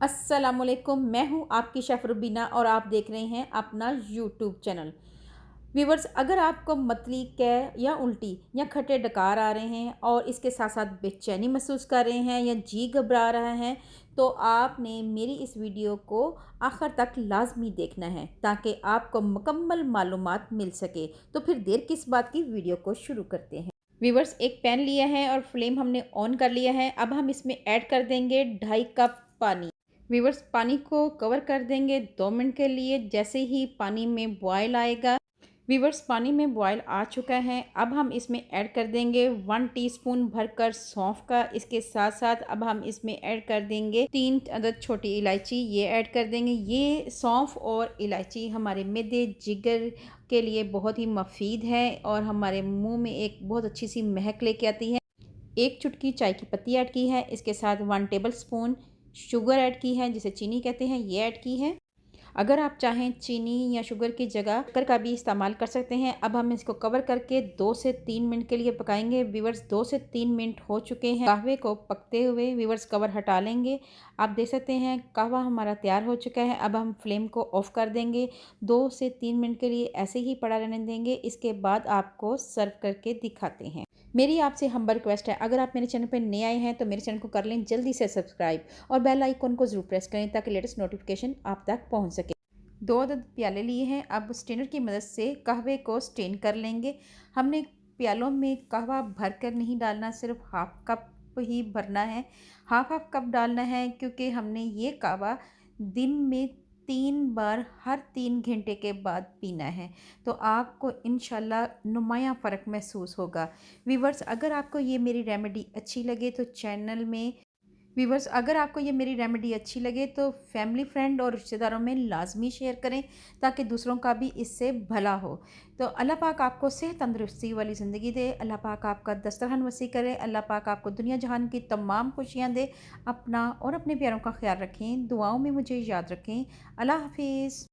अस्सलामुअलैकुम, मैं हूँ आपकी शेफ़ रुबीना और आप देख रहे हैं अपना यूट्यूब चैनल। व्यूअर्स, अगर आपको मतली, कै या उल्टी या खट्टे डकार आ रहे हैं और इसके साथ-साथ बेचैनी महसूस कर रहे हैं या जी घबरा रहा है, तो आपने मेरी इस वीडियो को आखिर तक लाज़मी देखना है ताकि आपको मुकम्मल मालूमात मिल सके। तो फिर देर किस बात की, वीडियो को शुरू करते हैं। व्यूअर्स, एक पैन लिया है और फ्लेम हमने ऑन कर लिया है। अब हम इसमें ऐड कर देंगे 2.5 कप पानी। व्यूअर्स, पानी को कवर कर देंगे 2 मिनट के लिए। जैसे ही पानी में बॉयल आएगा, व्यूअर्स पानी में बॉयल आ चुका है। अब हम इसमें ऐड कर देंगे 1 टीस्पून भरकर सौंफ का। इसके साथ साथ अब हम इसमें ऐड कर देंगे 3 अदद छोटी इलायची, ये ऐड कर देंगे। ये सौंफ और इलायची हमारे मैदे जिगर के लिए बहुत ही मुफीद है और हमारे मुंह में एक बहुत अच्छी सी महक लेके आती है। एक चुटकी चाय की पत्ती ऐड की है। इसके साथ 1 टेबल स्पून शुगर ऐड की है, जिसे चीनी कहते हैं, ये ऐड की है। अगर आप चाहें चीनी या शुगर की जगह शक्कर का भी इस्तेमाल कर सकते हैं। अब हम इसको कवर करके 2 से 3 मिनट के लिए पकाएंगे। व्यूअर्स, 2 से 3 मिनट हो चुके हैं कहवे को पकते हुए। व्यूअर्स, कवर हटा लेंगे। आप देख सकते हैं कहवा हमारा तैयार हो चुका है। अब हम फ्लेम को ऑफ कर देंगे। 2 से 3 मिनट के लिए ऐसे ही पड़ा रहने देंगे। इसके बाद आपको सर्व करके दिखाते हैं। मेरी आपसे हम्बल रिक्वेस्ट है, अगर आप मेरे चैनल पर नए आए हैं तो मेरे चैनल को कर लें जल्दी से सब्सक्राइब और बेल आइकन को ज़रूर प्रेस करें ताकि लेटेस्ट नोटिफिकेशन आप तक पहुंच सके। 2 अदद प्याले लिए हैं। अब स्टेनर की मदद से कहवे को स्टेन कर लेंगे। हमने प्यालों में कहवा भर कर नहीं डालना, सिर्फ हाफ कप ही भरना है। हाफ कप डालना है क्योंकि हमने ये कहवा दिन में 3 बार हर 3 घंटे के बाद पीना है। तो आपको इंशाल्लाह नुमाया फ़र्क महसूस होगा। व्यूअर्स, अगर आपको ये मेरी रेमेडी अच्छी लगे तो चैनल में व्यूवर्स, अगर आपको ये मेरी रेमेडी अच्छी लगे तो फैमिली फ्रेंड और रिश्तेदारों में लाजमी शेयर करें ताकि दूसरों का भी इससे भला हो। तो अल्लाह पाक आपको सेहत तंदुरुस्ती वाली ज़िंदगी दे। अल्लाह पाक आपका दस्तरखान वसी करे। अल्लाह पाक आपको दुनिया जहान की तमाम खुशियाँ दे। अपना और अपने प्यारों का ख्याल रखें। दुआओं में मुझे याद रखें। अल्लाह हाफिज़।